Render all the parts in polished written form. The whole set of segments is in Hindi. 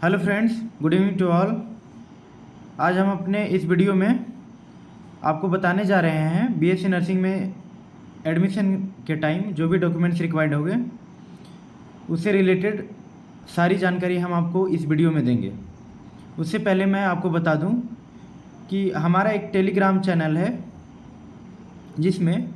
Hello friends, good evening to all. आज हम अपने इस वीडियो में आपको बताने जा रहे हैं बीएससी नर्सिंग में एडमिशन के टाइम जो भी डॉक्यूमेंट्स रिक्वायर्ड होंगे उससे रिलेटेड सारी जानकारी हम आपको इस वीडियो में देंगे। उससे पहले मैं आपको बता दूं कि हमारा एक टेलीग्राम चैनल है जिसमें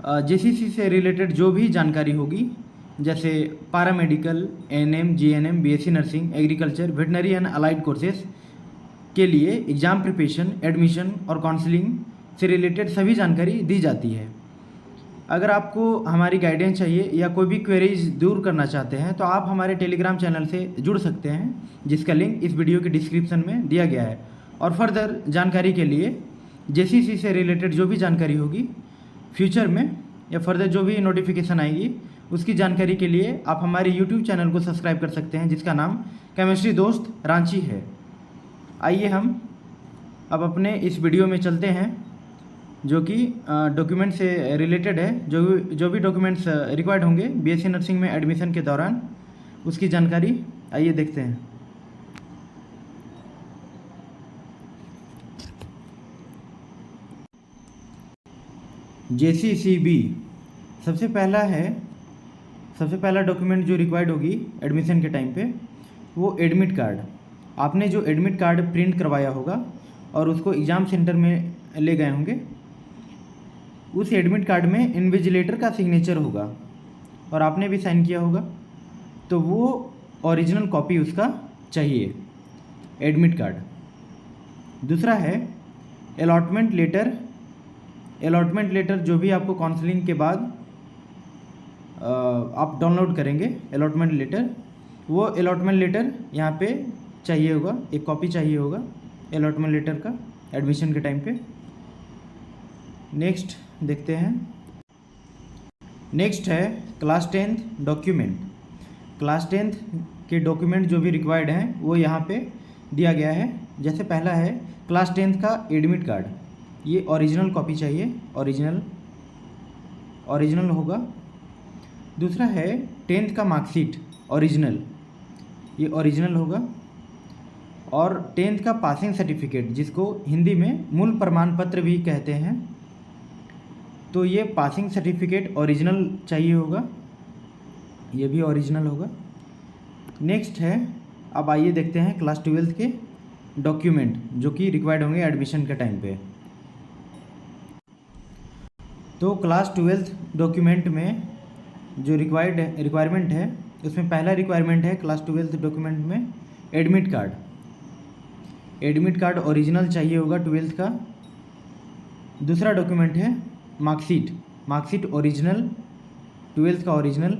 जेसीसी से रिलेटेड जो भी जानकारी होगी, जैसे paramedical, ANM, GNM, BSc nursing, agriculture, veterinary and allied courses के लिए एग्ज़ाम प्रिपरेशन, एडमिशन और काउंसलिंग से रिलेटेड सभी जानकारी दी जाती है। अगर आपको हमारी गाइडेंस चाहिए या कोई भी क्वेरीज दूर करना चाहते हैं तो आप हमारे टेलीग्राम चैनल से जुड़ सकते हैं, जिसका लिंक इस वीडियो के डिस्क्रिप्शन में दिया गया है। और फर्दर जानकारी के लिए जेसीसी से रिलेटेड जो भी जानकारी होगी फ्यूचर में या फर्दर जो भी नोटिफिकेशन आएगी उसकी जानकारी के लिए आप हमारे यूट्यूब चैनल को सब्सक्राइब कर सकते हैं, जिसका नाम केमिस्ट्री दोस्त रांची है। आइए हम अब अपने इस वीडियो में चलते हैं जो कि डॉक्यूमेंट से रिलेटेड है। जो भी डॉक्यूमेंट्स रिक्वायर्ड होंगे बीएससी नर्सिंग में एडमिशन के दौरान उसकी जानकारी आइए देखते हैं। जेसीसीबी सबसे पहला डॉक्यूमेंट जो रिक्वायर्ड होगी एडमिशन के टाइम पे वो एडमिट कार्ड। आपने जो एडमिट कार्ड प्रिंट करवाया होगा और उसको एग्ज़ाम सेंटर में ले गए होंगे, उस एडमिट कार्ड में इन्विजिलेटर का सिग्नेचर होगा और आपने भी साइन किया होगा, तो वो ओरिजिनल कॉपी उसका चाहिए, एडमिट कार्ड। दूसरा है अलॉटमेंट लेटर जो भी आपको काउंसलिंग के बाद आप डाउनलोड करेंगे अलॉटमेंट लेटर, वो अलॉटमेंट लेटर यहाँ पे चाहिए होगा, एक कॉपी चाहिए होगा अलॉटमेंट लेटर का एडमिशन के टाइम पे। नेक्स्ट देखते हैं। नेक्स्ट है class 10th document. Class 10th के डॉक्यूमेंट जो भी रिक्वायर्ड हैं वो यहाँ पे दिया गया है। जैसे पहला है क्लास 10th का एडमिट कार्ड, ये ओरिजिनल कॉपी चाहिए, ओरिजिनल होगा। दूसरा है 10th का मार्कशीट ओरिजिनल, ये ओरिजिनल होगा। और 10th का पासिंग सर्टिफिकेट, जिसको हिंदी में मूल प्रमाण पत्र भी कहते हैं, तो ये पासिंग सर्टिफिकेट ओरिजिनल चाहिए होगा, ये भी ओरिजिनल होगा। नेक्स्ट है, अब आइए देखते हैं क्लास 12th के डॉक्यूमेंट जो कि रिक्वायर्ड होंगे एडमिशन के टाइम पे। तो क्लास 12th डॉक्यूमेंट में जो रिक्वायरमेंट है उसमें पहला रिक्वायरमेंट है क्लास 12th डॉक्यूमेंट में एडमिट कार्ड ओरिजिनल चाहिए होगा 12th का। दूसरा डॉक्यूमेंट है मार्कशीट ओरिजिनल, 12th का ओरिजिनल।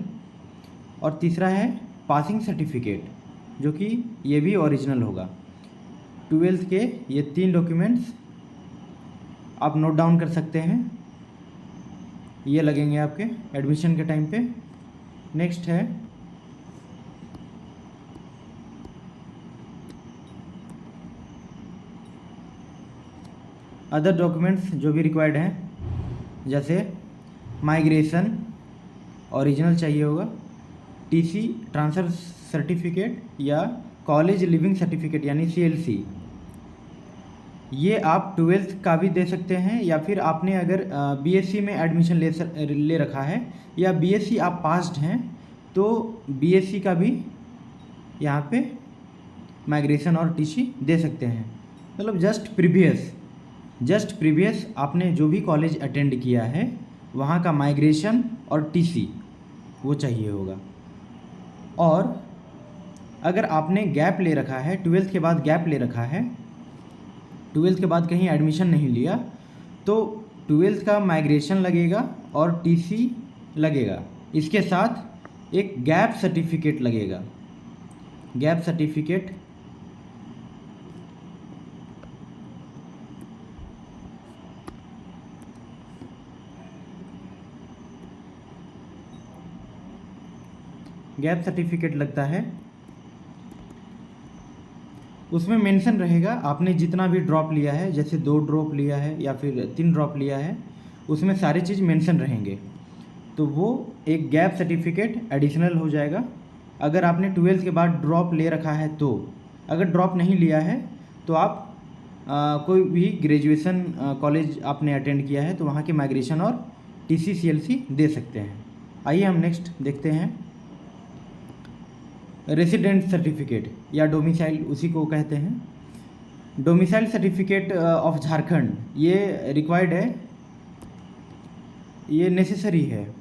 और तीसरा है पासिंग सर्टिफिकेट जो कि ये भी ओरिजिनल होगा। 12th के ये 3 डॉक्यूमेंट्स आप नोट डाउन कर सकते हैं, ये लगेंगे आपके एडमिशन के टाइम पे। नेक्स्ट है अदर डॉक्यूमेंट्स जो भी रिक्वायर्ड हैं, जैसे माइग्रेशन ओरिजिनल चाहिए होगा, टीसी ट्रांसफ़र सर्टिफिकेट या कॉलेज लिविंग सर्टिफिकेट यानी सीएलसी, ये आप 12th का भी दे सकते हैं या फिर आपने अगर बीएससी में एडमिशन ले रखा है या बीएससी आप पास्ड हैं तो बीएससी का भी यहाँ पे माइग्रेशन और टीसी दे सकते हैं। मतलब जस्ट प्रीवियस आपने जो भी कॉलेज अटेंड किया है वहाँ का माइग्रेशन और टीसी वो चाहिए होगा। और अगर आपने गैप ले रखा है, 12th के बाद गैप ले रखा है, 12th के बाद कहीं एडमिशन नहीं लिया, तो 12th का माइग्रेशन लगेगा और टीसी लगेगा। इसके साथ एक गैप सर्टिफिकेट लगेगा। गैप सर्टिफिकेट लगता है, उसमें मेंशन रहेगा आपने जितना भी ड्रॉप लिया है, जैसे 2 ड्रॉप लिया है या फिर 3 ड्रॉप लिया है, उसमें सारी चीज़ मेंशन रहेंगे, तो वो एक गैप सर्टिफिकेट एडिशनल हो जाएगा अगर आपने 12th के बाद ड्रॉप ले रखा है तो, अगर ड्रॉप नहीं लिया है तो आप कोई भी ग्रेजुएशन कॉलेज आपने अटेंड किया है तो वहाँ के माइग्रेशन और TCCLC दे सकते हैं। आइए हम नेक्स्ट देखते हैं रेसिडेंट सर्टिफिकेट या डोमिसाइल, उसी को कहते हैं। डोमिसाइल सर्टिफिकेट ऑफ झारखंड, ये रिक्वायर्ड है, ये नेसेसरी है।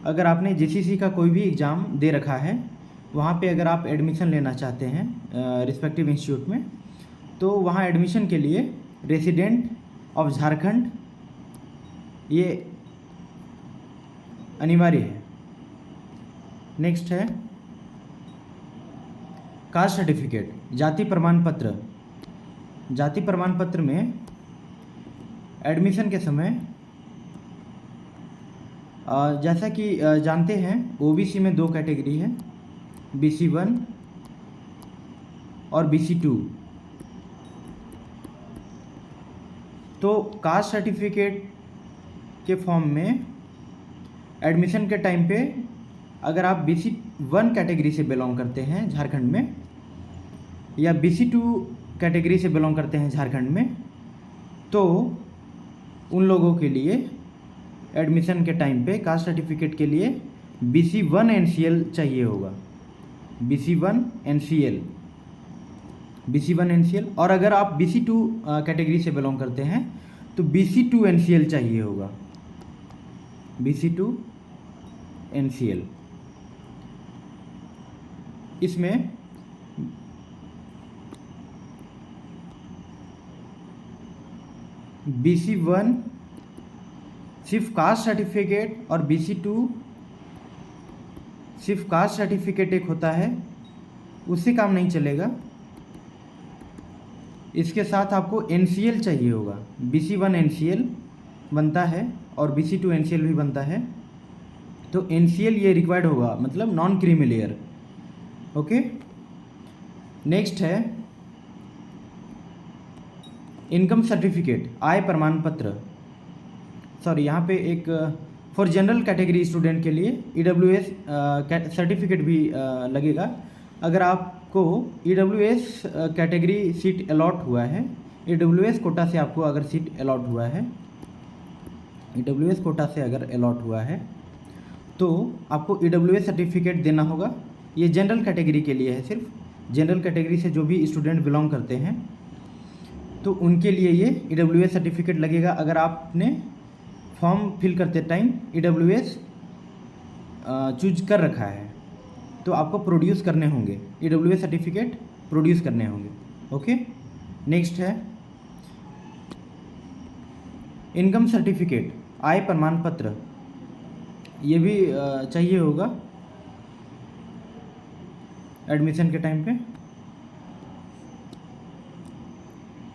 अगर आपने JCC का कोई भी एग्ज़ाम दे रखा है, वहाँ पे अगर आप एडमिशन लेना चाहते हैं रिस्पेक्टिव इंस्टीट्यूट में, तो वहाँ एडमिशन के लिए रेसिडेंट ऑफ झारखंड ये अनिवार्य है। नेक्स्ट है कास्ट सर्टिफिकेट, जाति प्रमाण पत्र। जाति प्रमाण पत्र में एडमिशन के समय जैसा कि जानते हैं OBC में 2 कैटेगरी है, BC1 और BC2। तो कास्ट सर्टिफिकेट के फॉर्म में एडमिशन के टाइम पे अगर आप BC1 कैटेगरी से बिलोंग करते हैं झारखंड में, या BC2 कैटेगरी से बिलोंग करते हैं झारखंड में, तो उन लोगों के लिए एडमिशन के टाइम पे कास्ट सर्टिफिकेट के लिए BC1 NCL चाहिए होगा, BC1 NCL। और अगर आप BC2 कैटेगरी से बिलोंग करते हैं तो BC2 NCL चाहिए होगा, BC2 NCL। इसमें BC1 सिर्फ कास्ट सर्टिफिकेट और BC2 सिर्फ कास्ट सर्टिफिकेट एक होता है, उससे काम नहीं चलेगा। इसके साथ आपको NCL चाहिए होगा। BC1 NCL बनता है और BC2 NCL भी बनता है, तो NCL ये रिक्वायर्ड होगा, मतलब non creamy layer. Okay, next है इनकम सर्टिफिकेट, आय प्रमाण पत्र। सॉरी, यहाँ पे एक फॉर जनरल कैटेगरी स्टूडेंट के लिए EWS सर्टिफिकेट भी लगेगा। अगर आपको EWS कैटेगरी सीट अलॉट हुआ है, EWS कोटा से आपको अगर सीट अलॉट हुआ है, EWS कोटा से अगर अलॉट हुआ है तो आपको EWS सर्टिफिकेट देना होगा। ये जनरल कैटेगरी के लिए है, सिर्फ जनरल कैटेगरी से जो भी स्टूडेंट बिलोंग करते हैं तो उनके लिए ये EWS सर्टिफिकेट लगेगा। अगर आपने फॉर्म फिल करते टाइम EWS चूज कर रखा है तो आपको प्रोड्यूस करने होंगे, EWS सर्टिफिकेट प्रोड्यूस करने होंगे। ओके, नेक्स्ट है इनकम सर्टिफिकेट, आय प्रमाण पत्र, ये भी चाहिए होगा एडमिशन के टाइम पे।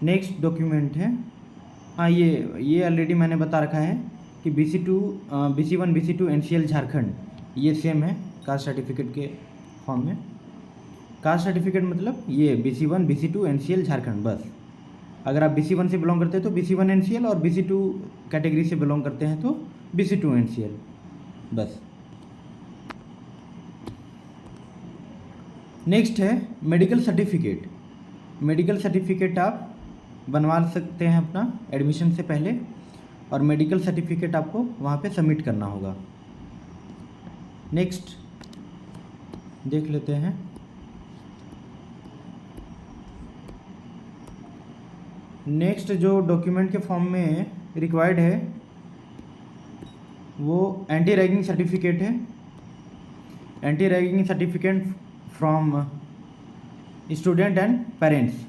नेक्स्ट डॉक्यूमेंट है, हाँ ये ऑलरेडी मैंने बता रखा है कि BC1 BC2 NCL झारखंड ये सेम है कास्ट सर्टिफिकेट के फॉर्म में। कास्ट सर्टिफिकेट मतलब ये BC1 BC2 NCL झारखंड बस। अगर आप BC1 से बिलोंग करते हैं तो BC1 NCL, और BC2 कैटेगरी से बिलोंग करते हैं तो BC2 NCL बस। नेक्स्ट है मेडिकल सर्टिफिकेट। मेडिकल सर्टिफिकेट आप बनवा सकते हैं अपना एडमिशन से पहले, और मेडिकल सर्टिफिकेट आपको वहाँ पे सबमिट करना होगा। नेक्स्ट देख लेते हैं नेक्स्ट जो डॉक्यूमेंट के फॉर्म में रिक्वायर्ड है वो एंटी रैगिंग सर्टिफिकेट है। Anti ragging certificate from student and parents.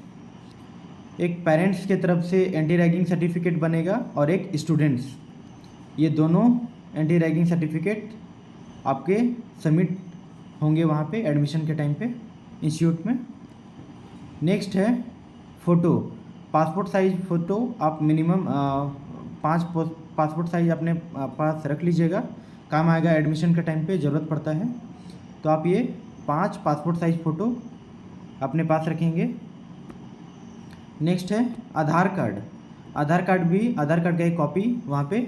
एक पेरेंट्स के तरफ से एंटी रैगिंग सर्टिफिकेट बनेगा और एक स्टूडेंट्स, ये दोनों एंटी रैगिंग सर्टिफिकेट आपके सबमिट होंगे वहाँ पे एडमिशन के टाइम पे इंस्टीट्यूट में। नेक्स्ट है फ़ोटो, पासपोर्ट साइज़ फ़ोटो आप मिनिमम 5 पासपोर्ट साइज़ अपने पास रख लीजिएगा, काम आएगा एडमिशन के टाइम पे ज़रूरत पड़ता है। तो आप ये 5 पासपोर्ट साइज़ फ़ोटो अपने पास रखेंगे। नेक्स्ट है आधार कार्ड। आधार कार्ड का एक कॉपी वहाँ पे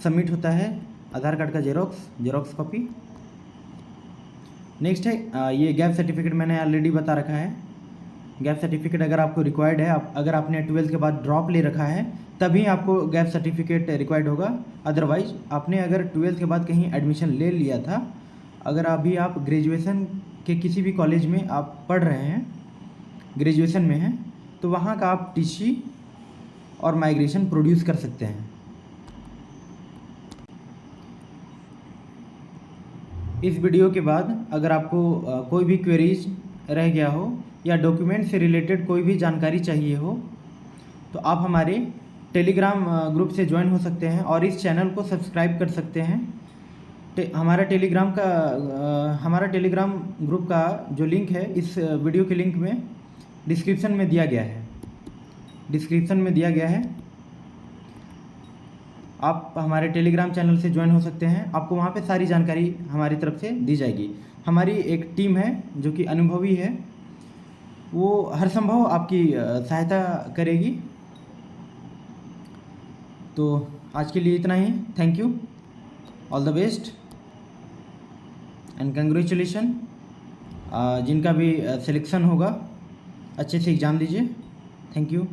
सबमिट होता है, आधार कार्ड का जेरोक्स कॉपी। नेक्स्ट है ये गैप सर्टिफिकेट मैंने ऑलरेडी बता रखा है। गैप सर्टिफिकेट अगर आपको रिक्वायर्ड है, अगर आपने 12th के बाद ड्रॉप ले रखा है तभी आपको गैप सर्टिफिकेट रिक्वायर्ड होगा। अदरवाइज आपने अगर 12th के बाद कहीं एडमिशन ले लिया था, अगर अभी आप ग्रेजुएशन के किसी भी कॉलेज में आप पढ़ रहे हैं, ग्रेजुएशन में हैं, तो वहाँ का आप टीसी और माइग्रेशन प्रोड्यूस कर सकते हैं। इस वीडियो के बाद अगर आपको कोई भी क्वेरीज रह गया हो या डॉक्यूमेंट से रिलेटेड कोई भी जानकारी चाहिए हो तो आप हमारे टेलीग्राम ग्रुप से ज्वाइन हो सकते हैं और इस चैनल को सब्सक्राइब कर सकते हैं। हमारा टेलीग्राम ग्रुप का जो लिंक है इस वीडियो के लिंक में डिस्क्रिप्शन में दिया गया है। आप हमारे टेलीग्राम चैनल से ज्वाइन हो सकते हैं, आपको वहाँ पे सारी जानकारी हमारी तरफ से दी जाएगी। हमारी एक टीम है जो कि अनुभवी है, वो हर संभव आपकी सहायता करेगी। तो आज के लिए इतना ही। Thank you, all the best and congratulation. जिनका भी सिलेक्शन होगा अच्छे से एग्ज़ाम दीजिए। Thank you.